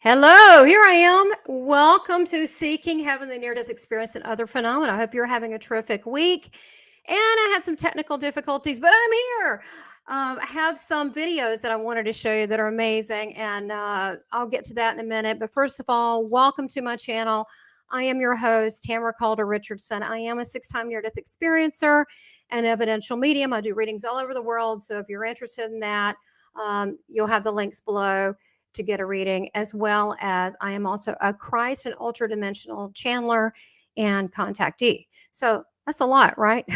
Hello, here I am. Welcome to Seeking Heaven, the Near-Death Experience and Other Phenomena. I hope you're having a terrific week. And I had some technical difficulties, but I'm here. I have some videos that I wanted to show you that are amazing, and I'll get to that in a minute. But first of all, welcome to my channel. I am your host, Tamara Caulder Richardson. I am a six-time near-death experiencer and evidential medium. I do readings all over the world, so if you're interested in that, you'll have the links below to get a reading, as well as I am also a Christ and ultra dimensional channeler and contactee. So that's a lot, right?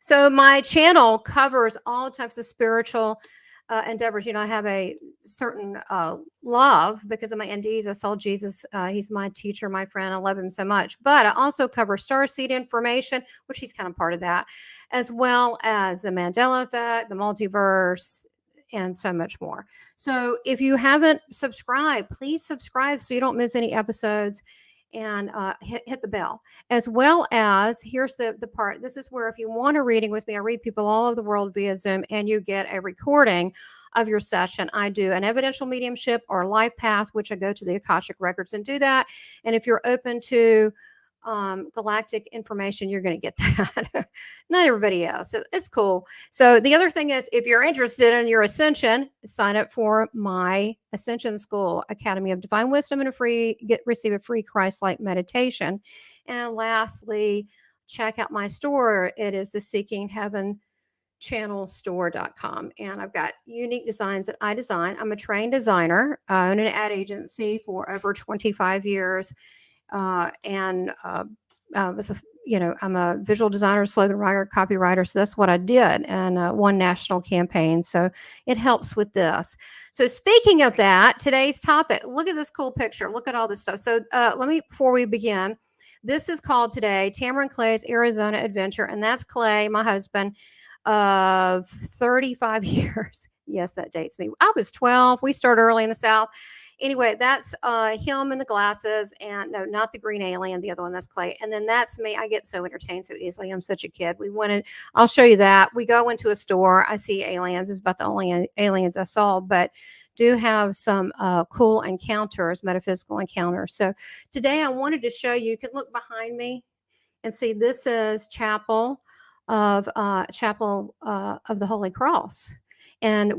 So my channel covers all types of spiritual endeavors. I have a certain love because of my NDs. I saw Jesus. He's my teacher, my friend. I love him so much. But I also cover starseed information, which he's kind of part of that, as well as the Mandela effect, the multiverse, and so much more. So if you haven't subscribed, please subscribe so you don't miss any episodes, and hit the bell. As well as, here's the part. This is where if you want a reading with me, I read people all over the world via Zoom, and you get a recording of your session. I do an evidential mediumship or life path, which I go to the Akashic records and do that. And if you're open to galactic information, you're going to get that. Not everybody else. It's cool. So the other thing is, if you're interested in your ascension, sign up for my Ascension School, Academy of Divine Wisdom, and receive a free Christ-like meditation. And lastly, check out my store. It is the Seeking Heaven channelstore.com, and I've got unique designs that I design. I'm a trained designer. I own an ad agency for over 25 years. I'm a visual designer, slogan writer, copywriter. So that's what I did, and one national campaign. So it helps with this. So speaking of that, today's topic, look at this cool picture. Look at all this stuff. So before we begin, this is called today Tamara&Clays Arizona Adventure. And that's Clay, my husband of 35 years. Yes, that dates me. I was 12. We started early in the South. Anyway, that's him in the glasses, and no, not the green alien, the other one. That's Clay. And then that's me. I get so entertained so easily. I'm such a kid. I'll show you that. We go into a store. I see aliens. It's about the only aliens I saw, but do have some cool encounters, metaphysical encounters. So today I wanted to show you can look behind me and see this is Chapel of the Holy Cross. And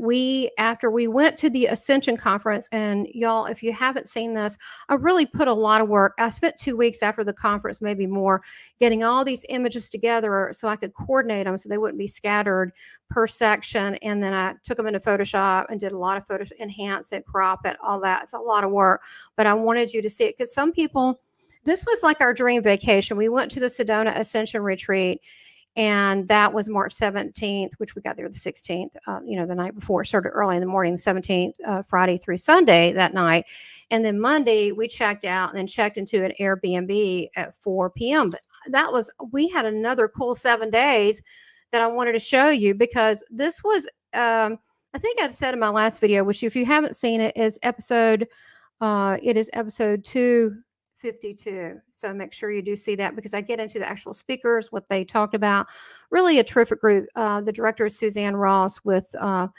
after we went to the Ascension Conference, and y'all, if you haven't seen this, I really put a lot of work. I spent 2 weeks after the conference, maybe more, getting all these images together so I could coordinate them so they wouldn't be scattered per section. And then I took them into Photoshop and did a lot of photos, enhance it, crop it, all that. It's a lot of work, but I wanted you to see it because some people, this was like our dream vacation. We went to the Sedona Ascension Retreat, and that was March 17th, which we got there the 16th, the night before. It started early in the morning, the 17th, Friday through Sunday that night. And then Monday, we checked out and then checked into an Airbnb at 4 p.m. But we had another cool 7 days that I wanted to show you, because this was, I think I said in my last video, which if you haven't seen it, is episode 252. So make sure you do see that, because I get into the actual speakers, what they talked about. Really a terrific group. The director is Suzanne Ross with the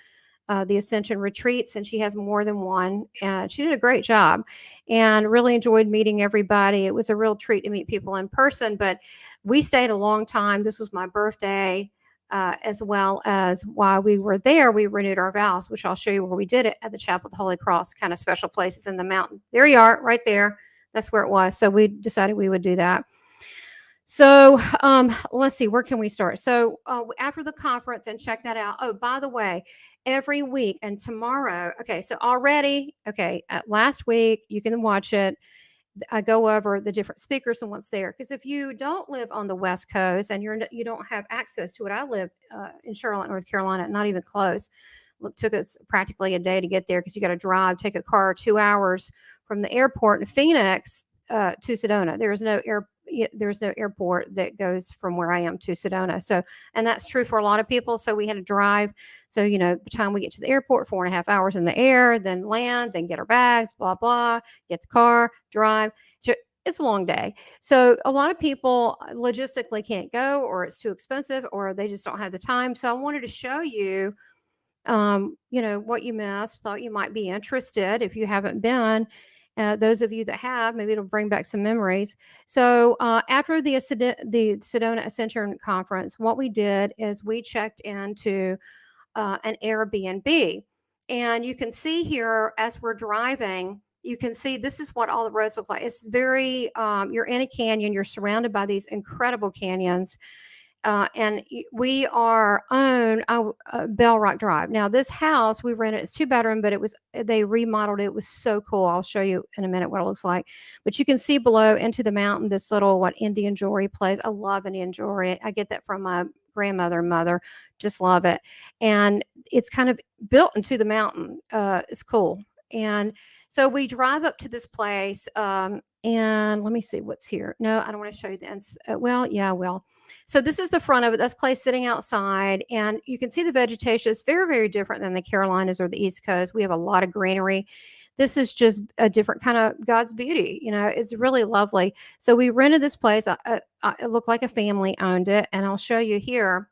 Ascension Retreats, and she has more than one. She did a great job, and really enjoyed meeting everybody. It was a real treat to meet people in person, but we stayed a long time. This was my birthday. As well as while we were there, we renewed our vows, which I'll show you where we did it, at the Chapel of the Holy Cross, kind of special places in the mountain. There you are, right there. That's where it was. So we decided we would do that. So let's see, where can we start? So after the conference, and check that out. Oh, by the way, every week and tomorrow. Okay, so already, last week, you can watch it. I go over the different speakers and what's there. Because if you don't live on the West Coast and you don't have access to it, I live in Charlotte, North Carolina, not even close. It took us practically a day to get there, because you got to drive, take a car 2 hours from the airport in Phoenix to Sedona. There's no airport that goes from where I am to Sedona. So, and that's true for a lot of people. So we had to drive. So, by the time we get to the airport, 4.5 hours in the air, then land, then get our bags, blah, blah, get the car, drive. It's a long day. So a lot of people logistically can't go, or it's too expensive, or they just don't have the time. So I wanted to show you you know, what you missed, thought you might be interested if you haven't been. Those of you that have, maybe it'll bring back some memories. So after the Sedona Ascension Conference, what we did is we checked into an Airbnb. And you can see here as we're driving, you can see this is what all the roads look like. It's very, you're in a canyon, you're surrounded by these incredible canyons. We are on Bell Rock Drive. Now, this house we rented, it's 2 bedroom, but they remodeled it. It was so cool. I'll show you in a minute what it looks like. But you can see below into the mountain this little Indian jewelry place. I love Indian jewelry. I get that from my grandmother and mother. Just love it. And it's kind of built into the mountain. It's cool. And so we drive up to this place. And let me see what's here. No, I don't want to show you the well, yeah, well. So this is the front of it. That's Clay sitting outside, and you can see the vegetation is very, very different than the Carolinas or the East Coast. We have a lot of greenery. This is just a different kind of God's beauty. You know, it's really lovely. So we rented this place. It looked like a family owned it, and I'll show you here.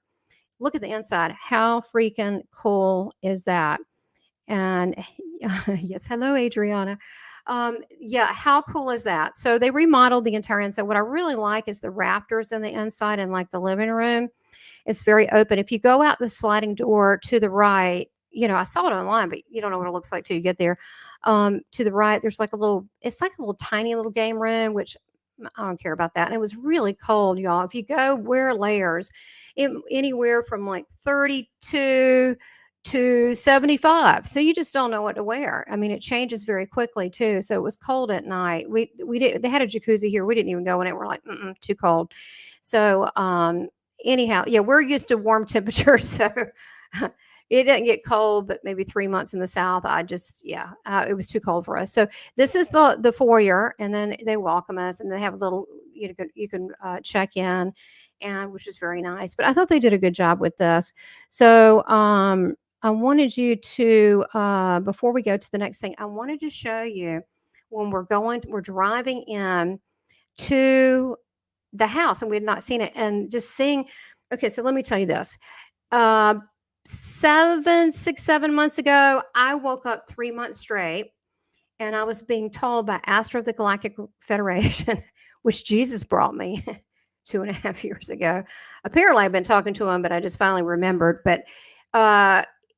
Look at the inside. How freaking cool is that? And yes, hello, Adriana. Yeah, how cool is that? So they remodeled the entire inside. What I really like is the rafters in the inside and like the living room. It's very open. If you go out the sliding door to the right, you know, I saw it online, but you don't know what it looks like till you get there. To the right, there's like it's like a little tiny little game room, which I don't care about that. And it was really cold, y'all. If you go wear layers, anywhere from like 32 to 75. So you just don't know what to wear. I mean, it changes very quickly too. So it was cold at night. They had a jacuzzi here. We didn't even go in it. We're like, too cold. So, anyhow, yeah, we're used to warm temperatures. So it didn't get cold, but maybe 3 months in the South, it was too cold for us. So this is the foyer, and then they welcome us, and they have a little, you can check in, and which is very nice. But I thought they did a good job with this. So, I wanted you to, before we go to the next thing, I wanted to show you when we're driving in to the house and we had not seen it, and just seeing, okay, so let me tell you this. 7 months ago, I woke up 3 months straight and I was being told by Astro of the Galactic Federation, which Jesus brought me 2.5 years ago. Apparently I've been talking to him, but I just finally remembered. But,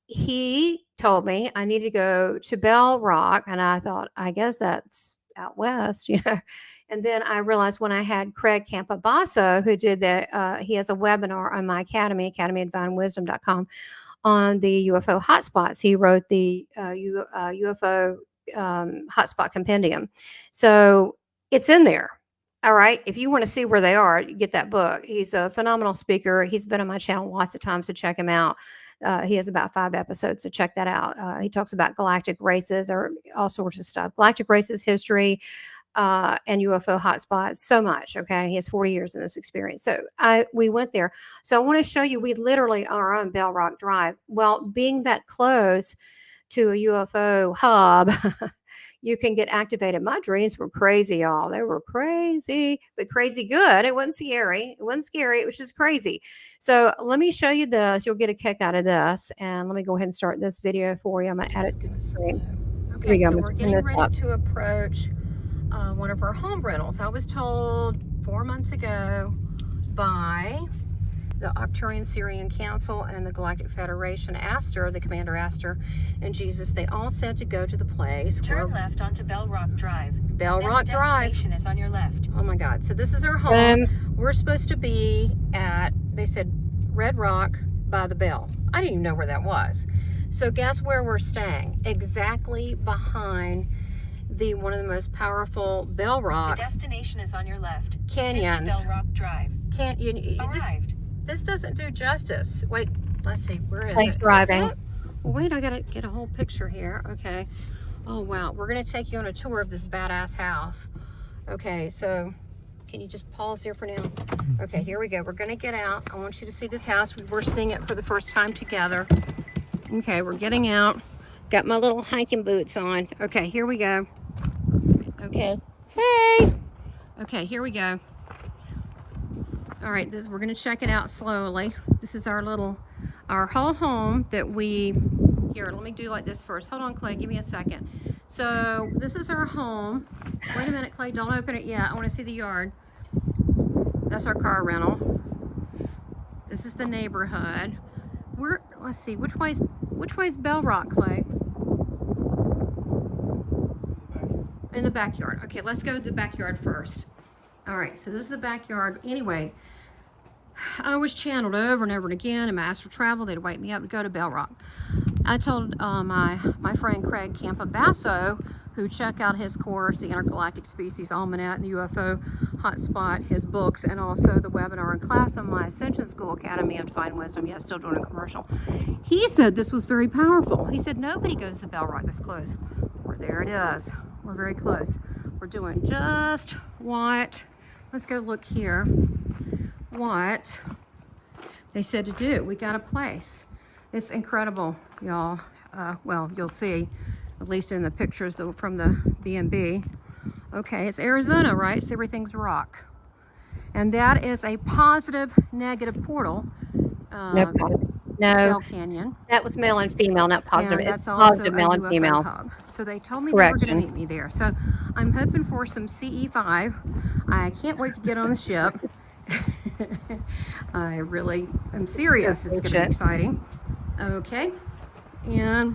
he told me I needed to go to Bell Rock, and I thought, I guess that's out west, you know. And then I realized when I had Craig Campabasso, who did that, he has a webinar on my academyofdivinewisdom.com, on the UFO hotspots. He wrote the UFO hotspot compendium. So it's in there. All right. If you want to see where they are, get that book. He's a phenomenal speaker. He's been on my channel lots of times, so check him out. He has about 5 episodes, so check that out. He talks about galactic races or all sorts of stuff, galactic races, history, and UFO hotspots, so much. Okay. He has 40 years in this experience. So we went there. So I want to show you, we literally are on Bell Rock Drive. Well, being that close to a UFO hub, you can get activated. My dreams were crazy, y'all. They were crazy, but crazy good. It wasn't scary. It wasn't scary. It was just crazy. So let me show you this. You'll get a kick out of this. And let me go ahead and start this video for you. I'm going to add it to the screen. Okay, so we're getting ready to approach one of our home rentals. I was told 4 months ago by the Arcturian Syrian Council and the Galactic Federation, Astor, the Commander Astor, and Jesus, they all said to go to the place. Turn left onto Bell Rock Drive. Bell Rock Drive. The destination is on your left. Oh my God. So this is our home. We're supposed to be at, they said, Red Rock by the Bell. I didn't even know where that was. So guess where we're staying? Exactly behind one of the most powerful Bell Rock. The destination is on your left. Canyons. 50 Bell Rock Drive. Arrived. This doesn't do justice. Wait, let's see. Where is Place it? driving. Well, wait, I gotta get a whole picture here. Okay. Oh wow, we're gonna take you on a tour of this badass house. Okay, so can you just pause here for now? Okay, here we go. We're gonna get out. I want you to see this house. We're seeing it for the first time together. Okay, we're getting out. Got my little hiking boots on. Okay, here we go. Okay. Hey. Okay, here we go. All right, we're going to check it out slowly. This is our whole home that we Here, let me do like this first. Hold on, Clay, give me a second. So this is our home. Wait a minute, Clay, don't open it yet. I want to see the yard. That's our car rental. This is the neighborhood. Let's see, which way's Belle Rock, Clay? In the backyard. Okay, let's go to the backyard first. All right, so this is the backyard. Anyway, I was channeled over and over and again in my astral travel. They'd wake me up to go to Belle Rock. I told my friend Craig Campabasso, who check out his course, the Intergalactic Species Almanac and the UFO Hotspot, his books, and also the webinar and class on my Ascension School Academy of Divine Wisdom. Yeah, still doing a commercial. He said this was very powerful. He said nobody goes to Belle Rock this close. Well, there it is. We're very close. We're doing just what, let's go look here, what they said to do. We got a place. It's incredible, y'all. Well, you'll see, at least in the pictures from the B&B. Okay, it's Arizona, right? So everything's rock. And that is a positive, negative portal. No, Bell Canyon. That was male and female, not positive. And that's It's also positive male and UFO female. hub. So they told me they were going to Correction. meet me there. So I'm hoping for some CE5. I can't wait to get on the ship. I really am serious. It's going to be exciting. Okay. And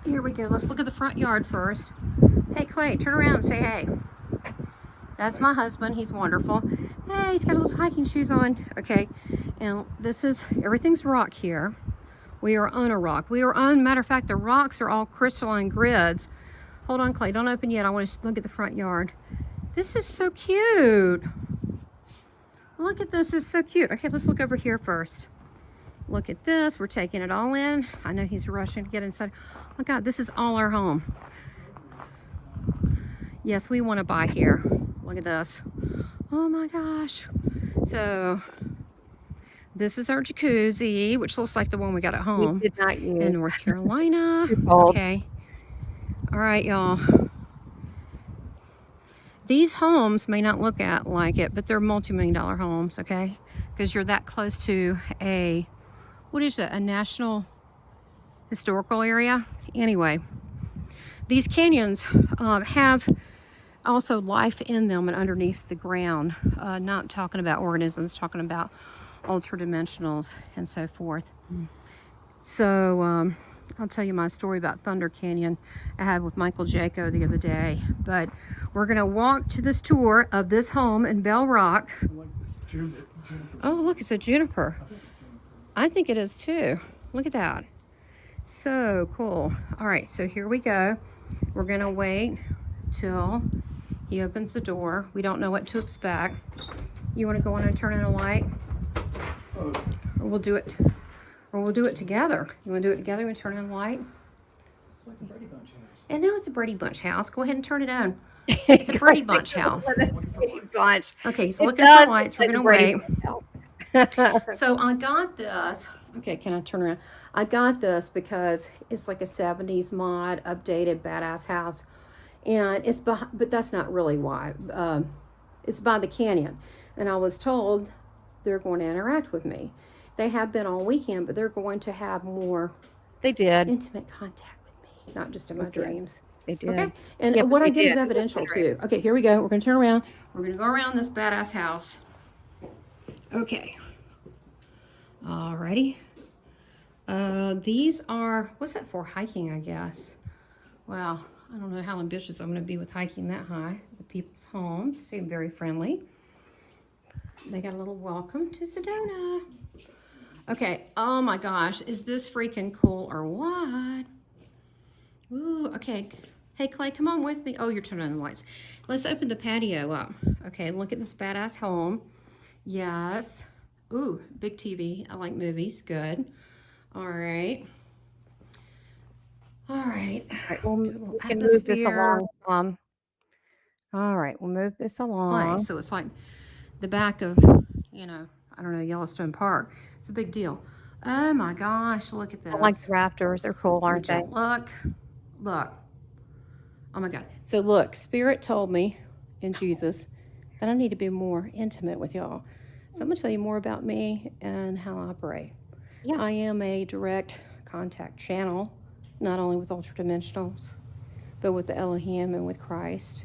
here we go. Let's look at the front yard first. Hey, Clay, turn around and say hey. That's my husband. He's wonderful. Hey, he's got little hiking shoes on. Okay. And this is, everything's rock here. We are on a rock. We are on, matter of fact, the rocks are all crystalline grids. Hold on, Clay, don't open yet. I want to look at the front yard. This is so cute. Look at this, it's so cute. Okay, let's look over here first. Look at this, we're taking it all in. I know he's rushing to get inside. Oh my God, this is all our home. Yes, we want to buy here. Look at this. Oh my gosh. So, this is our jacuzzi, which looks like the one we got at home. We did not use. In North Carolina. Cold. Okay. All right, y'all. These homes may not look like it, but they're multi-million-dollar homes, okay? Because you're that close to a, what is it, a national historical area? Anyway, these canyons have also life in them and underneath the ground. Not talking about organisms, talking about ultra-dimensionals and so forth. So I'll tell you my story about Thunder Canyon I had with Michael Jaco the other day. But we're going to walk to this tour of this home in Belle Rock. Oh, look, it's a juniper. I think it is too. Look at that. So cool. All right, so here we go. We're going to wait till he opens the door. We don't know what to expect. You want to go in and turn on a light? Or we'll do it. Or we'll do it together. You want to do it together and turn on the light? It's like a Brady Bunch house. I know it's a Brady Bunch house. Go ahead and turn it on. It's a Brady Bunch house. Okay, so looking for lights. We're going to wait. So I got this. Okay, can I turn around? I got this because it's like a 70s mod, updated, badass house. And it's by, but that's not really why. It's by the canyon. And I was told they're going to interact with me. They have been all weekend, but they're going to have more They did. intimate contact with me, not just in my dreams. They did. Okay, and Yeah, what they I did is did. evidential too. Okay, here we go. We're going to turn around. We're going to go around this badass house. Okay. Alrighty. These are, what's that for? Hiking, I guess. Well, I don't know how ambitious I'm going to be with hiking that high. The people's home seem very friendly. They got a little welcome to Sedona. Okay, oh my gosh, is this freaking cool or what? Ooh, okay. Hey, Clay, come on with me. Oh, you're turning on the lights. Let's open the patio up. Okay, look at this badass home. Yes. Ooh, big TV. I like movies. Good. All right. All right. All right, we little can move this atmosphere. along some. All right, we'll move this along. Place. So it's like the back of, you know, I don't know, Yellowstone Park. It's a big deal. Oh my gosh, look at this. I like the rafters. They're cool, aren't Would they? you look. Oh my God. So look, Spirit told me in Jesus that I need to be more intimate with y'all. So I'm going to tell you more about me and how I operate. Yeah. I am a direct contact channel, not only with ultradimensionals, but with the Elohim and with Christ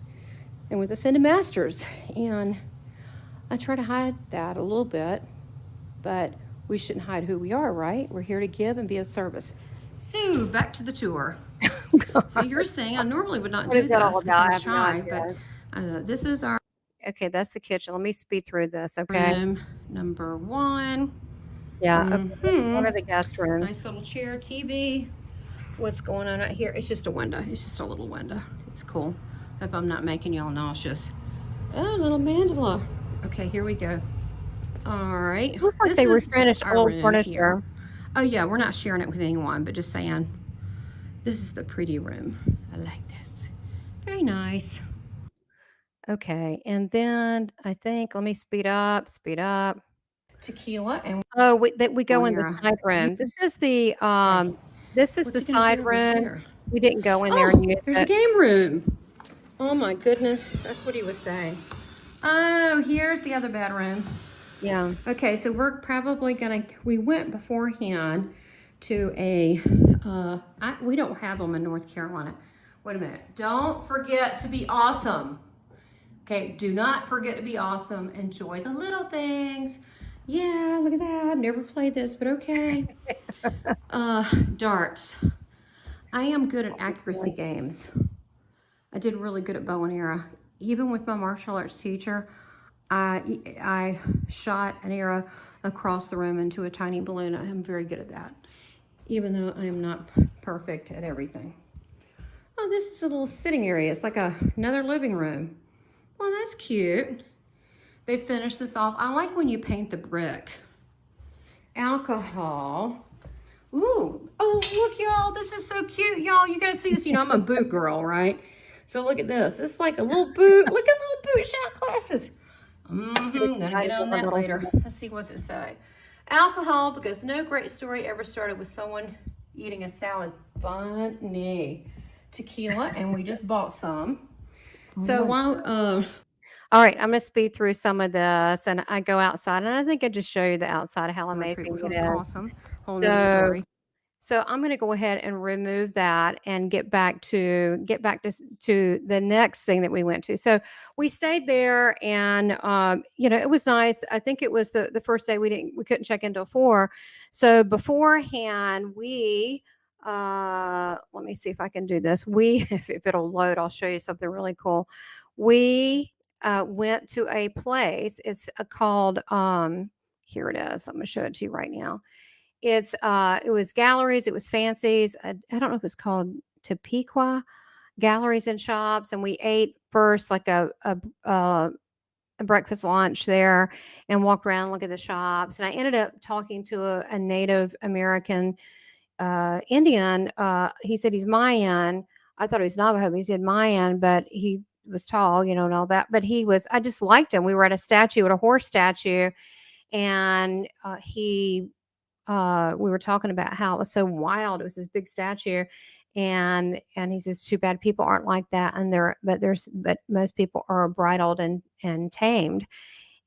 and with Ascended Masters. And I try to hide that a little bit, but we shouldn't hide who we are, right? We're here to give and be of service. So back to the tour. So you're saying I normally would not What do is that all this because about? I I'm have no shy, idea. but this is our Okay, that's the kitchen. Let me speed through this, okay? room number 1. Yeah, okay. This is one of the guest rooms. Nice little chair, TV. What's going on out here? It's just a window. It's just a little window. It's cool. Hope I'm not making y'all nauseous. Oh, little mandala. Okay, here we go. All right. Looks like This they is refinished our old room furniture. here. Oh yeah, we're not sharing it with anyone, but just saying. This is the pretty room. I like this. Very nice. Okay, and then I think, let me speed up. Tequila and Oh, we go in the Bonera. side room. This is the What's he gonna side do over room. there? We didn't go in there and use There's a it. game room. Oh my goodness, that's what he was saying. Oh, here's the other bedroom. Yeah. Okay, so we're probably we went beforehand to a, we don't have them in North Carolina. Wait a minute. Don't forget to be awesome. Okay, do not forget to be awesome. Enjoy the little things. Yeah, look at that. Never played this, but okay. Darts. I am good at accuracy games. I did really good at bow and arrow. Even with my martial arts teacher, I shot an arrow across the room into a tiny balloon. I am very good at that, even though I am not perfect at everything. Oh, this is a little sitting area. It's like another living room. Well, that's cute. They finished this off. I like when you paint the brick. Alcohol. Ooh, oh, look, y'all. This is so cute, y'all. You gotta see this. You know, I'm a boot girl, right? So look at this. This is like a little boot. Look at little boot shot glasses. Gonna get on that later. Let's see, what's it say? Alcohol, because no great story ever started with someone eating a salad. Funny. Tequila, and we just bought some. So while All right, I'm going to speed through some of this, and I go outside, and I think I just show you the outside, how amazing which it was is. awesome. Whole new story. So I'm going to go ahead and remove that and get back to the next thing that we went to. So we stayed there, and it was nice. I think it was the first day we couldn't check in till 4. So beforehand, we let me see if I can do this. If it'll load, I'll show you something really cool. We went to a place. It's called here it is. I'm going to show it to you right now. It was galleries, it was fancies. I don't know if it's called Topeka galleries and shops. And we ate first like a breakfast lunch there and walked around and look at the shops. And I ended up talking to a Native American Indian. He said he's Mayan. I thought he was Navajo, but he said Mayan, but he was tall, and all that. But I just liked him. We were at a horse statue, and we were talking about how it was so wild. It was this big statue, and he says, "Too bad people aren't like that." But most people are bridled and tamed,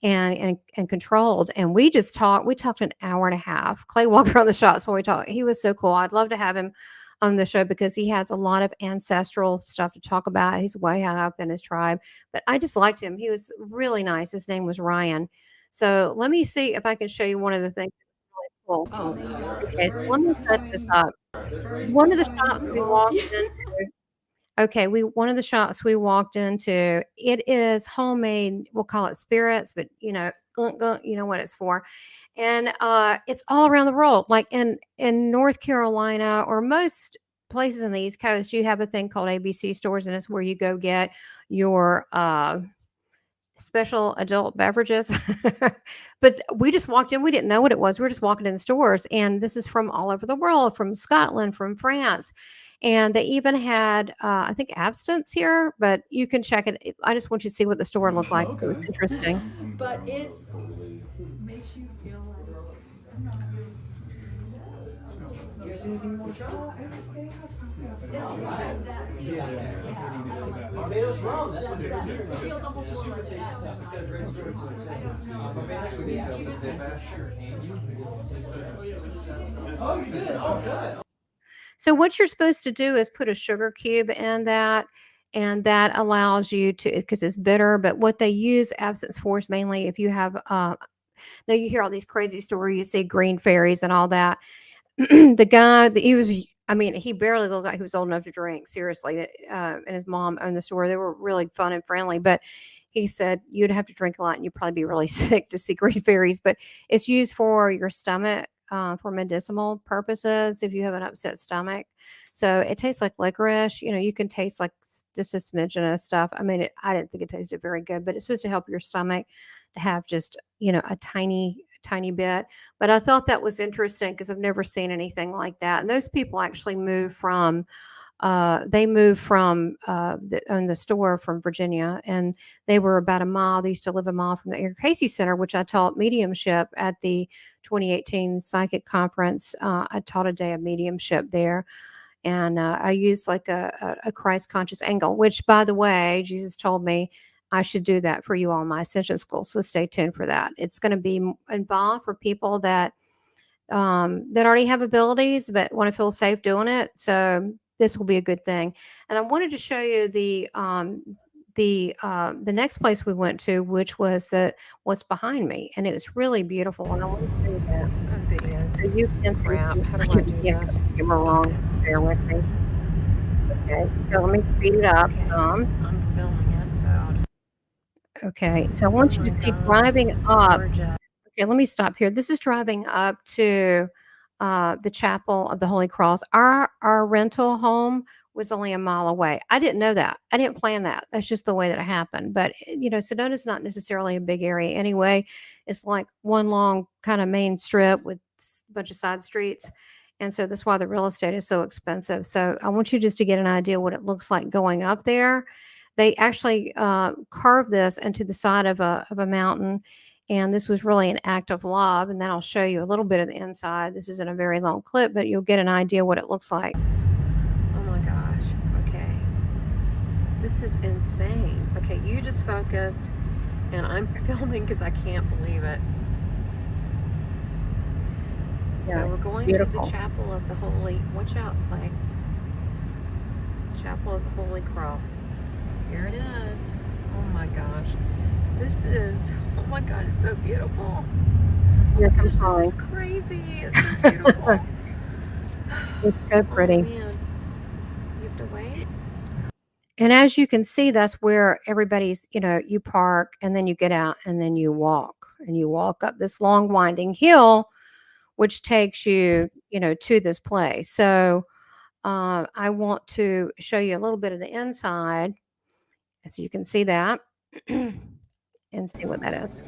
and controlled. And we just talked. We talked an hour and a half. Clay walked around the shops when we talked. He was so cool. I'd love to have him on the show because he has a lot of ancestral stuff to talk about. He's way high up in his tribe, but I just liked him. He was really nice. His name was Ryan. So let me see if I can show you one of the things. Cool. Oh, no. Okay, so let me set this up. One of the shops we walked into. Okay, one of the shops we walked into. It is homemade. We'll call it spirits, but you know what it's for. And it's all around the world. Like in North Carolina or most places in the East Coast, you have a thing called ABC stores, and it's where you go get your special adult beverages. But we just walked in. We didn't know what it was. We were just walking in the stores, and this is from all over the world, from Scotland, from France. And they even had, I think, absinthe here, but you can check it. I just want you to see what the store looked like. Okay. It was interesting. But it makes you feel like You guys anything you want to try? Barbados rum, that's what it is. It's got a great story to it. Barbados would be. Oh, you did? Oh, good. So what you're supposed to do is put a sugar cube in that, and that allows you to, because it's bitter. But what they use absence for is mainly if you have now you hear all these crazy stories, you see green fairies and all that. The guy, he was, I mean, he barely looked like he was old enough to drink, seriously. And his mom owned the store. They were really fun and friendly, but he said you'd have to drink a lot and you'd probably be really sick to see green fairies. But it's used for your stomach, for medicinal purposes if you have an upset stomach. So it tastes like licorice. You know, you can taste like just a smidgen of stuff. I mean, I didn't think it tasted very good, but it's supposed to help your stomach to have just, a tiny bit. But I thought that was interesting because I've never seen anything like that. And those people actually moved from, they moved from the store from Virginia, and they were about a mile. They used to live a mile from the Eric Casey Center, which I taught mediumship at the 2018 psychic conference. I taught a day of mediumship there. And I used like a Christ conscious angle, which, by the way, Jesus told me I should do that for you all in my ascension school. So stay tuned for that. It's going to be involved for people that already have abilities but want to feel safe doing it. So this will be a good thing. And I wanted to show you the next place we went to, which was what's behind me, and it was really beautiful. And I want to show you that. It's on video. So you can see. Crap. How do I do Yeah, this? camera wrong. Bear with me. Okay, so let me speed it up Okay. some. I'm filming it, so I'll just. Okay, so I want you Oh to my see God, driving this is up. gorgeous. Okay, let me stop here. This is driving up to the Chapel of the Holy Cross. Our rental home was only a mile away. I didn't know that. I didn't plan that. That's just the way that it happened. But Sedona's not necessarily a big area anyway. It's like one long kind of main strip with a bunch of side streets. And so that's why the real estate is so expensive. So I want you just to get an idea what it looks like going up there. They actually carved this into the side of a mountain, and this was really an act of love. And then I'll show you a little bit of the inside. This isn't a very long clip, but you'll get an idea what it looks like. Oh my gosh. Okay. This is insane. Okay, you just focus, and I'm filming because I can't believe it. Yeah, So we're going beautiful. to the Chapel of the Holy. Watch out, Clay. Chapel of the Holy Cross. Here it is. Oh my gosh. This is, oh my God, it's so beautiful. Yes, I'm Gosh, sorry. this is crazy. It's so beautiful. It's so Oh pretty. man. You have to wait? And as you can see, that's where everybody's, you park and then you get out and then you walk up this long winding hill, which takes you, to this place. So I want to show you a little bit of the inside, so you can see that and see what that is.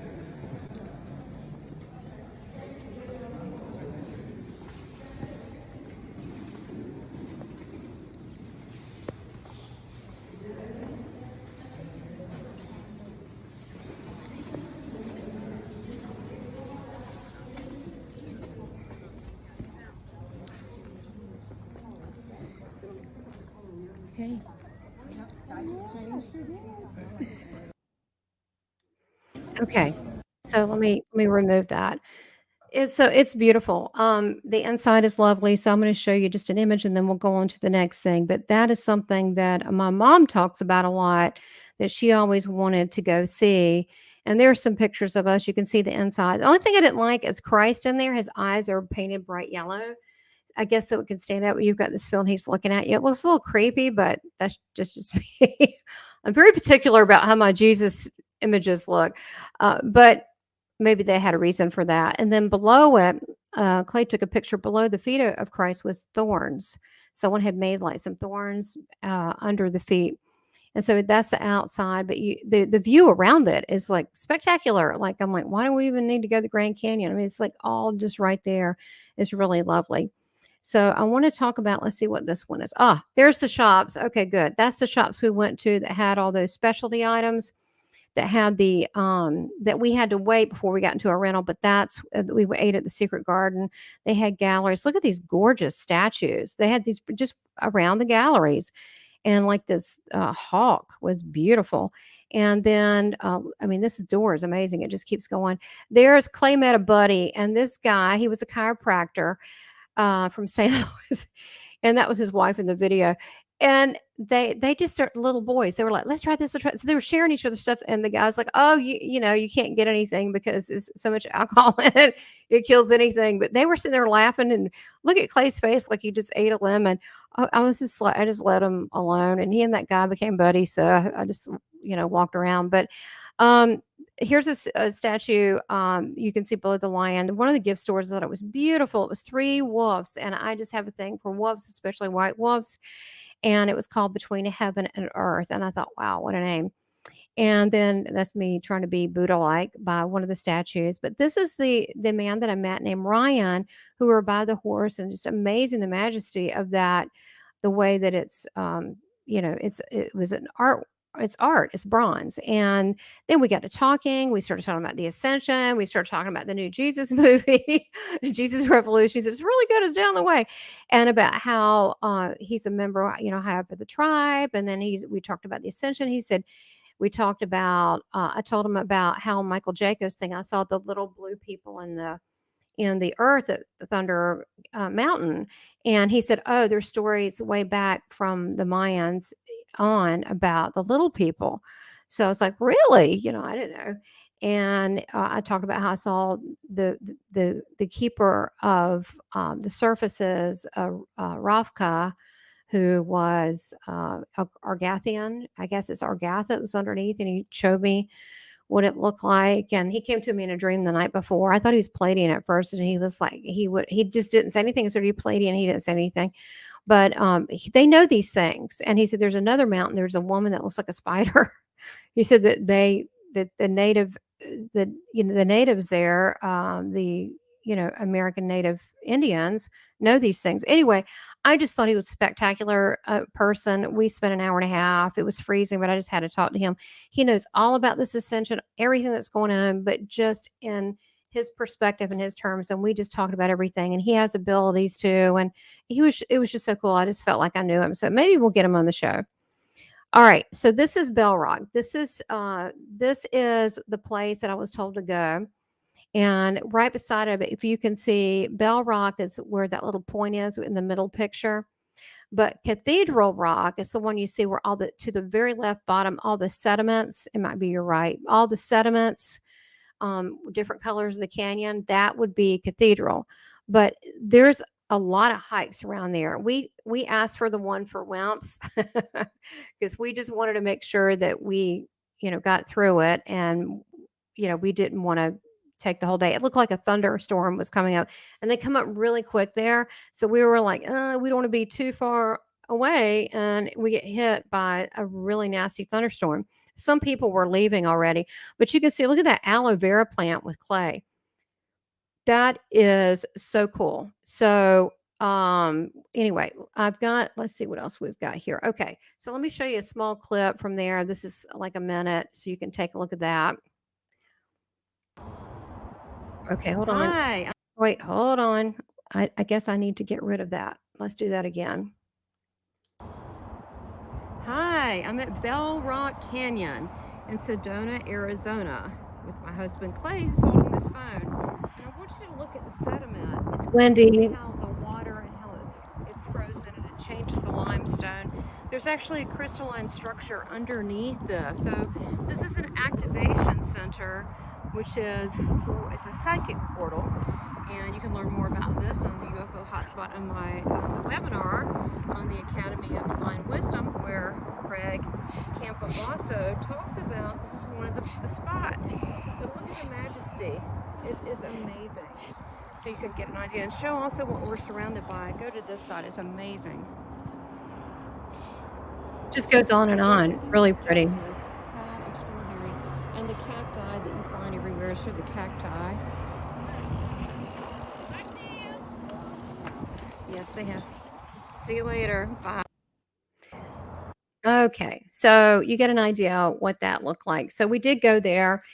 Okay. Okay, so let me remove that. It's beautiful. The inside is lovely. So I'm going to show you just an image, and then we'll go on to the next thing. But that is something that my mom talks about a lot, that she always wanted to go see. And there are some pictures of us. You can see the inside. The only thing I didn't like is Christ in there. His eyes are painted bright yellow. I guess so it can stand out when you've got this feeling he's looking at you. It looks a little creepy, but that's just me. I'm very particular about how my Jesus images look. But maybe they had a reason for that. And then below it, Clay took a picture. Below the feet of Christ was thorns. Someone had made like some thorns under the feet. And so that's the outside, but the view around it is like spectacular. Like, I'm like, why do we even need to go to the Grand Canyon? I mean, it's like all just right there. It's really lovely. So I want to talk about, let's see what this one is. There's the shops. Okay, good. That's the shops we went to that had all those specialty items, that had the that we had to wait before we got into a rental. But that's we ate at the Secret Garden. They had galleries. Look at these gorgeous statues. They had these just around the galleries, and like this hawk was beautiful. And then I mean, this door is amazing. It just keeps going. There's Clay met a buddy, and this guy, he was a chiropractor from St. Louis. and that was his wife in the video. And they just start little boys. They were like, let's try this. Let's try. So they were sharing each other's stuff. And the guy's like, oh, you know, you can't get anything because there's so much alcohol in it. It kills anything. But they were sitting there laughing and look at Clay's face like he just ate a lemon. I was just like, I just let him alone. And he and that guy became buddies. So I just, you know, walked around. But um, here's a statue. You can see below the lion. One of the gift stores, I thought it was beautiful. It was 3 wolves. And I just have a thing for wolves, especially white wolves. And it was called Between Heaven and Earth. And I thought, wow, what a name. And then that's me trying to be Buddha-like by one of the statues. But this is the man that I met named Ryan, who were by the horse, and just amazing the majesty of that, the way that it's you know, it was an art. It's art, it's bronze. And then we got to talking. We started talking about the Ascension. We started talking about the new Jesus movie, Jesus Revolution. He said, it's really good. It's down the way. And about how he's a member, you know, high up of the tribe. And then we talked about the Ascension. He said, we talked about, I told him about how Michael Jacobs thing, I saw the little blue people in the earth at the Thunder Mountain. And he said, oh, there's stories way back from the Mayans on about the little people. So I was like, really? You know, I didn't know. And I talked about how I saw the keeper of the surfaces, Ravka, who was Argathian. I guess it's Argatha that was underneath, and he showed me what it looked like. And he came to me in a dream the night before. I thought he was Palladian at first, and he was like, he just didn't say anything. So, are you Palladian? He didn't say anything. But they know these things. And he said, there's another mountain. There's a woman that looks like a spider. He said that the natives there, the American Native Indians know these things. Anyway, I just thought he was a spectacular person. We spent an hour and a half. It was freezing, but I just had to talk to him. He knows all about this ascension, everything that's going on, but just in his perspective and his terms. And we just talked about everything, and he has abilities too. And it was just so cool. I just felt like I knew him. So maybe we'll get him on the show. All right. So this is Bell Rock. This is the place that I was told to go. And right beside it, if you can see, Bell Rock is where that little point is in the middle picture. But Cathedral Rock is the one you see where to the very left bottom, all the sediments, it might be your right, all the sediments, different colors of the canyon, that would be Cathedral. But there's a lot of hikes around there. We asked for the one for wimps because we just wanted to make sure that we, got through it. And, we didn't want to take the whole day. It looked like a thunderstorm was coming up, and they come up really quick there. So we were like, we don't want to be too far away, and we get hit by a really nasty thunderstorm. Some people were leaving already, but you can see, look at that aloe vera plant with clay. That is so cool. So anyway, let's see what else we've got here. Okay, so let me show you a small clip from there. This is like a minute, so you can take a look at that. Okay, hold on. Hi. Wait, hold on. I guess I need to get rid of that. Let's do that again. Hi, I'm at Bell Rock Canyon in Sedona, Arizona, with my husband Clay, who's holding this phone. And I want you to look at the sediment. It's windy. How the water and how it's frozen and it changes the limestone. There's actually a crystalline structure underneath this. So this is an activation center, which is it's a psychic portal. And you can learn more about this on the UFO Hotspot on my the webinar on the Academy of Divine Wisdom, where Craig Campobasso talks about this is one of the spots. But look at the majesty. It is amazing. So you can get an idea and show also what we're surrounded by. Go to this side. It's amazing. It just goes on and on. Really pretty. How extraordinary. And the cacti that you find everywhere. Show the cacti. Yes, they have. See you later. Bye. Okay, so you get an idea what that looked like. So we did go there.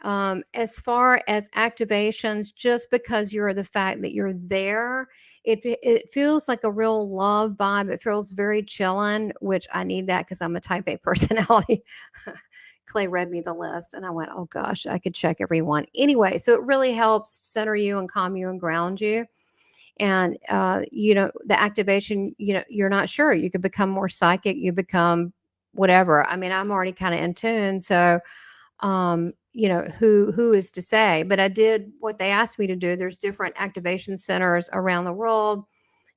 As far as activations, just because you're the fact that you're there, it feels like a real love vibe. It feels very chilling, which I need that because I'm a type A personality. Clay read me the list and I went, oh gosh, I could check every one. Anyway, so it really helps center you and calm you and ground you. And the activation, you're not sure. You could become more psychic, you become whatever. I mean, I'm already kind of in tune, so who is to say? But I did what they asked me to do. There's different activation centers around the world,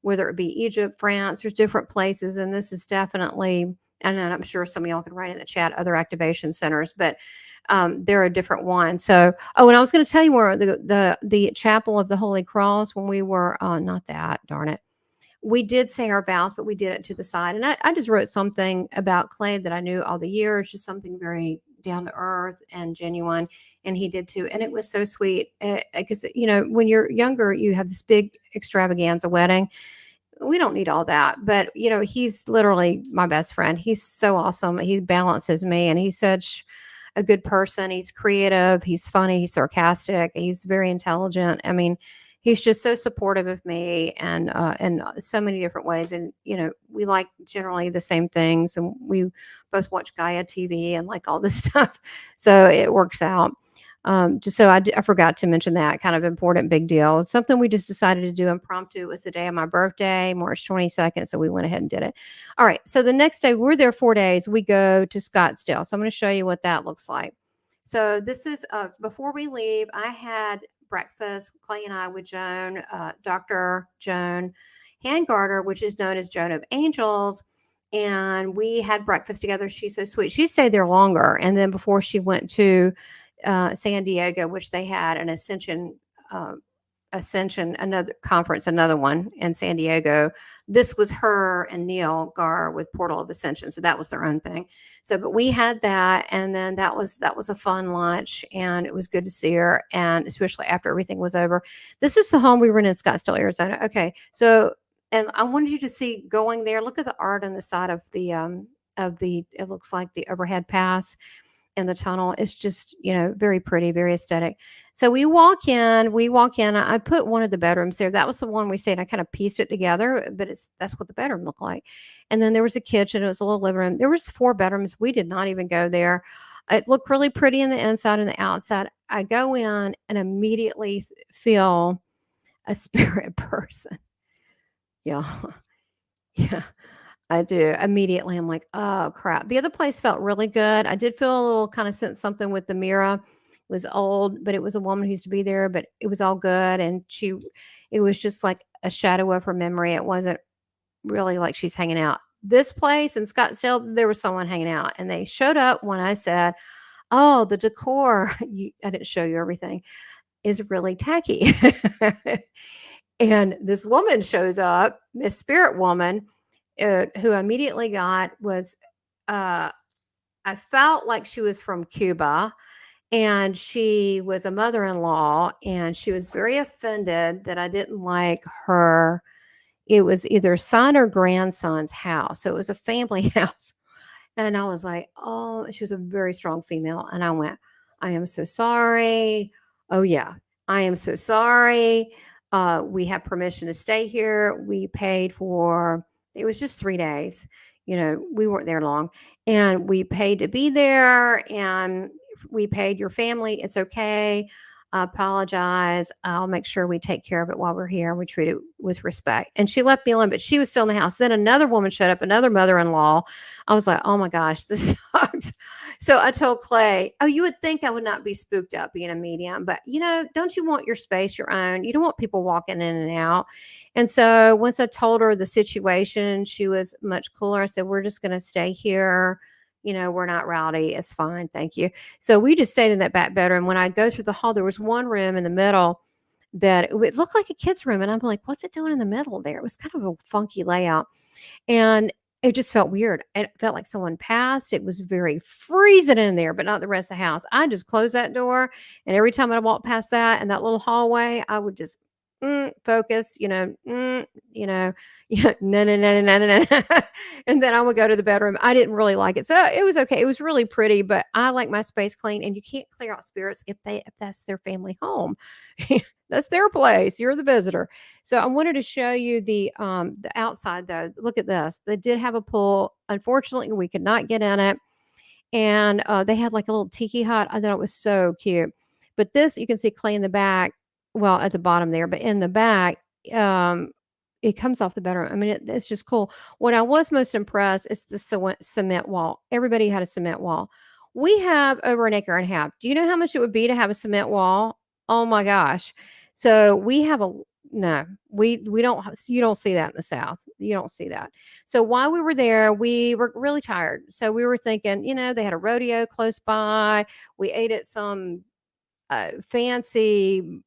whether it be Egypt, France, there's different places. And this is definitely, and then I'm sure some of y'all can write in the chat other activation centers, but there are different ones. So, and I was going to tell you where the Chapel of the Holy Cross, when we were, not that, darn it. We did say our vows, but we did it to the side. And I just wrote something about Clay that I knew all the years, just something very down to earth and genuine. And he did too. And it was so sweet because, when you're younger, you have this big extravaganza wedding. We don't need all that. But, he's literally my best friend. He's so awesome. He balances me, and he's such a good person. He's creative. He's funny. He's sarcastic. He's very intelligent. I mean, he's just so supportive of me and in so many different ways. And, we like generally the same things, and we both watch Gaia TV and like all this stuff. So it works out. Just so I forgot to mention that kind of important big deal. It's something we just decided to do impromptu. It was the day of my birthday, March 22nd. So we went ahead and did it. All right. So the next day, we're there 4 days. We go to Scottsdale. So I'm going to show you what that looks like. So this is before we leave, I had breakfast, Clay and I, with Joan, Dr. Joan Handgarter, which is known as Joan of Angels. And we had breakfast together. She's so sweet. She stayed there longer. And then before she went to San Diego, which they had an Ascension, another conference, another one in San Diego. This was her and Neil Gar with Portal of Ascension. So that was their own thing. So, but we had that, and then that was a fun lunch, and it was good to see her, and especially after everything was over. This is the home we were in Scottsdale, Arizona. Okay, so, and I wanted you to see going there. Look at the art on the side of the it looks like the overhead pass. And the tunnel is just, very pretty, very aesthetic. So we walk in. I put one of the bedrooms there. That was the one we stayed. I kind of pieced it together, but that's what the bedroom looked like. And then there was a kitchen. It was a little living room. There was 4 bedrooms. We did not even go there. It looked really pretty in the inside and the outside. I go in and immediately feel a spirit person. Yeah. Yeah. I do. Immediately, I'm like, oh, crap. The other place felt really good. I did feel a little kind of sense something with the mirror. It was old, but it was a woman who used to be there, but it was all good. And it was just like a shadow of her memory. It wasn't really like she's hanging out. This place in Scottsdale, there was someone hanging out, and they showed up when I said, oh, the decor, I didn't show you everything, is really tacky. And this woman shows up, this spirit woman, who I immediately got was, I felt like she was from Cuba, and she was a mother-in-law, and she was very offended that I didn't like her. It was either son or grandson's house. So it was a family house. And I was like, oh, she was a very strong female. And I went, I am so sorry. Oh, yeah, I am so sorry. We have permission to stay here. We paid for, it was just 3 days. We weren't there long. And we paid to be there, and we paid your family. It's okay. I apologize. I'll make sure we take care of it while we're here. We treat it with respect. And she left me alone, but she was still in the house. Then another woman showed up, another mother-in-law. I was like, oh my gosh, this sucks. So I told Clay, oh, you would think I would not be spooked up being a medium, but don't you want your space, your own? You don't want people walking in and out. And so once I told her the situation, she was much cooler. I said, we're just going to stay here. We're not rowdy. It's fine. Thank you. So we just stayed in that back bedroom. When I go through the hall, there was one room in the middle that it looked like a kid's room. And I'm like, what's it doing in the middle there? It was kind of a funky layout. And it just felt weird. It felt like someone passed. It was very freezing in there, but not the rest of the house. I just closed that door. And every time I walked past that and that little hallway, I would just focus, yeah, no, no, no. And then I would go to the bedroom. I didn't really like it. So it was okay. It was really pretty, but I like my space clean, and you can't clear out spirits if that's their family home. That's their place. You're the visitor. So I wanted to show you the outside though. Look at this. They did have a pool. Unfortunately, we could not get in it. And they had like a little tiki hut. I thought it was so cute. But this, you can see Clay in the back. Well, at the bottom there, but in the back, it comes off the bedroom. I mean, it's just cool. What I was most impressed is the cement wall. Everybody had a cement wall. We have over an acre and a half. Do you know how much it would be to have a cement wall? Oh my gosh. So we have a no, we don't you don't see that in the South. You don't see that. So while we were there, we were really tired. So we were thinking, they had a rodeo close by. We ate at some fancy,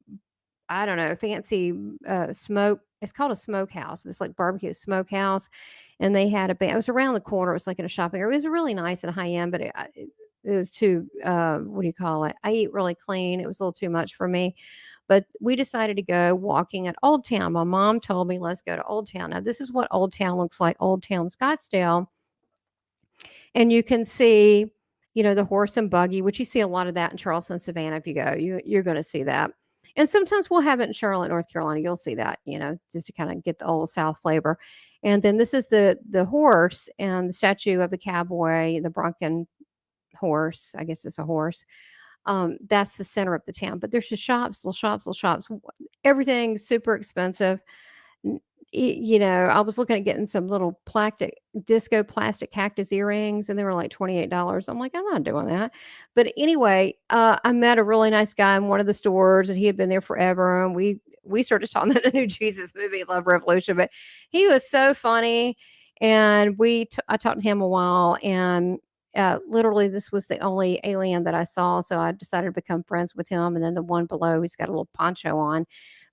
I don't know, fancy smoke. It's called a smokehouse. It's like barbecue smokehouse, and they had a band. It was around the corner. It was like in a shopping area. It was really nice and high end, but it was too. What do you call it? I eat really clean. It was a little too much for me, but we decided to go walking at Old Town. My mom told me, let's go to Old Town. Now this is what Old Town looks like. Old Town Scottsdale, and you can see, the horse and buggy, which you see a lot of that in Charleston, Savannah. If you go, you're going to see that. And sometimes we'll have it in Charlotte, North Carolina. You'll see that, just to kind of get the old South flavor. And then this is the horse and the statue of the cowboy, the Bronco horse. I guess it's a horse. That's the center of the town. But there's just shops, little shops, little shops. Everything's super expensive. I was looking at getting some little disco plastic cactus earrings, and they were like $28. I'm like, I'm not doing that. But anyway, I met a really nice guy in one of the stores, and he had been there forever. And we started talking about the new Jesus movie, Love Revolution. But he was so funny, and I talked to him a while, and literally this was the only alien that I saw, so I decided to become friends with him. And then the one below, he's got a little poncho on.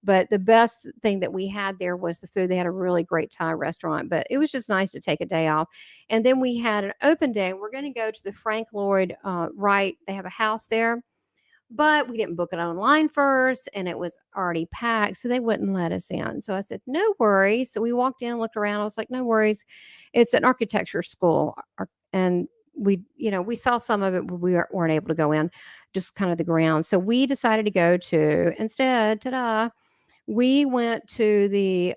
But the best thing that we had there was the food. They had a really great Thai restaurant, but it was just nice to take a day off. And then we had an open day. We're going to go to the Frank Lloyd Wright. They have a house there, but we didn't book it online first, and it was already packed, so they wouldn't let us in. So I said, no worries. So we walked in, looked around. I was like, no worries. It's an architecture school, and we saw some of it, but we weren't able to go in, just kind of the ground. So we decided to go to instead. Ta-da! We went to the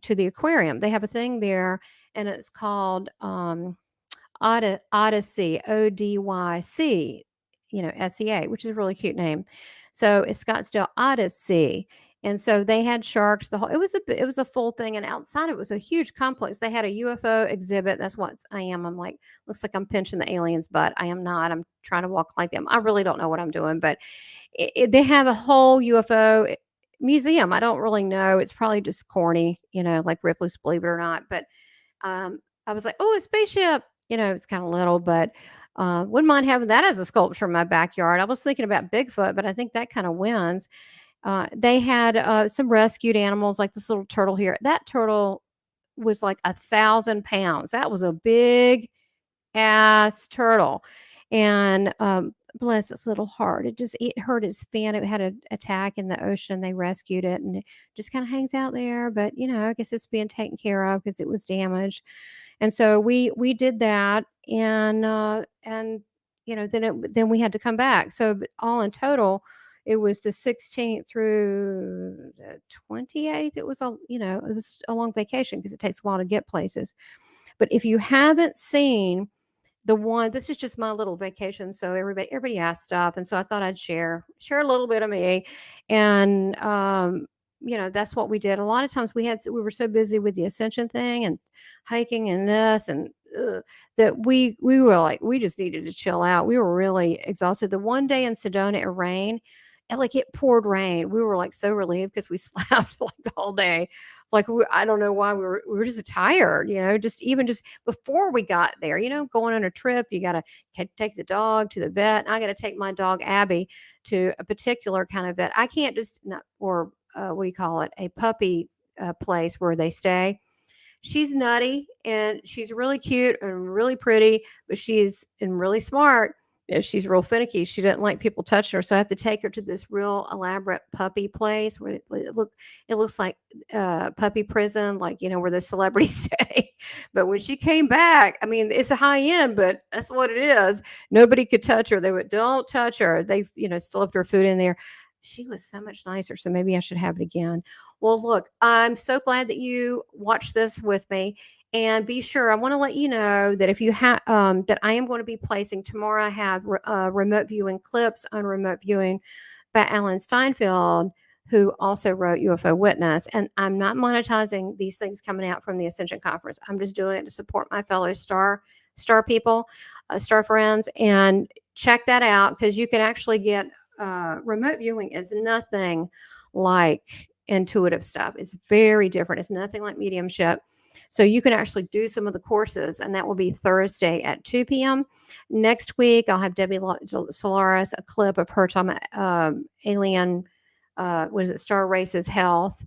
aquarium. They have a thing there, and it's called Odyssey, Odyc, SEA, which is a really cute name. So it's Scottsdale Odyssey. And so they had sharks. It was a full thing, and outside it was a huge complex. They had a UFO exhibit. That's what I am. I'm like, looks like I'm pinching the aliens' butt. I am not. I'm trying to walk like them. I really don't know what I'm doing, but they have a whole UFO museum. I don't really know. It's probably just corny, like Ripley's Believe It or Not. But I was like, oh, a spaceship. It's kind of little, but wouldn't mind having that as a sculpture in my backyard. I was thinking about Bigfoot, but I think that kind of wins. They had some rescued animals, like this little turtle here. That turtle was like 1,000 pounds. That was a big ass turtle. And bless its little heart. It hurt its fin. It had an attack in the ocean. They rescued it, and it just kind of hangs out there. But I guess it's being taken care of because it was damaged. And so we did that, and then we had to come back. So but all in total, it was the 16th through the 28th. It was a long vacation because it takes a while to get places. But if you haven't seen this is just my little vacation. So everybody has stuff. And so I thought I'd share a little bit of me. And, that's what we did. A lot of times we were so busy with the Ascension thing and hiking and this and that we were like, we just needed to chill out. We were really exhausted. The one day in Sedona, it rained. And it poured rain. We were like so relieved because we slept like the whole day. I don't know why we were just tired, just before we got there, going on a trip, you got to take the dog to the vet. I got to take my dog Abby to a particular kind of vet. I can't just, or what do you call it? A puppy place where they stay. She's nutty and she's really cute and really pretty, but she's really smart. She's real finicky. She doesn't like people touching her. So I have to take her to this real elaborate puppy place where it looks like puppy prison, where the celebrities stay. But when she came back, I mean, it's a high end, but that's what it is. Nobody could touch her. They would, don't touch her. They, still left her food in there. She was so much nicer. So maybe I should have it again. Well, look, I'm so glad that you watched this with me. And be sure, I want to let you know that if you have that I am going to be placing tomorrow. I have remote viewing clips on remote viewing by Alan Steinfeld, who also wrote UFO Witness. And I'm not monetizing these things coming out from the Ascension Conference. I'm just doing it to support my fellow star people, star friends. And check that out, because you can actually get remote viewing is nothing like intuitive stuff. It's very different. It's nothing like mediumship. So you can actually do some of the courses, and that will be Thursday at 2 p.m. Next week, I'll have Debbie Solaris, a clip of her talking about alien, Star Races Health.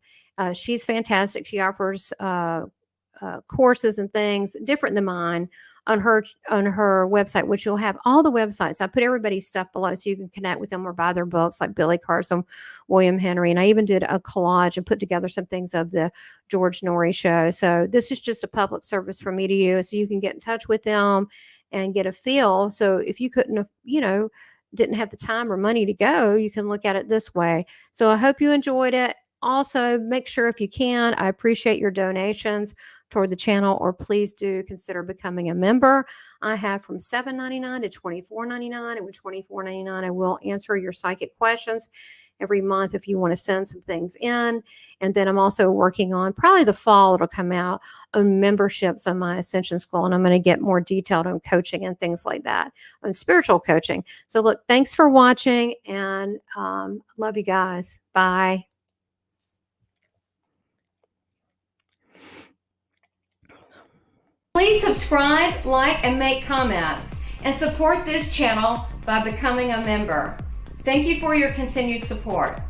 She's fantastic. She offers courses and things different than mine on her website, which you'll have all the websites. I put everybody's stuff below so you can connect with them or buy their books, like Billy Carson, William Henry. And I even did a collage and put together some things of the George Norrie show. So this is just a public service from me to you, so you can get in touch with them and get a feel. So if you couldn't, didn't have the time or money to go, you can look at it this way. So I hope you enjoyed it. Also, make sure, if you can, I appreciate your donations toward the channel, or please do consider becoming a member. I have from $7.99 to $24.99, and with $24.99, I will answer your psychic questions every month if you want to send some things in. And then I'm also working on, probably the fall, it'll come out, on memberships on my Ascension School, and I'm going to get more detailed on coaching and things like that, on spiritual coaching. So look, thanks for watching, and love you guys. Bye. Please subscribe, like, and make comments, and support this channel by becoming a member. Thank you for your continued support.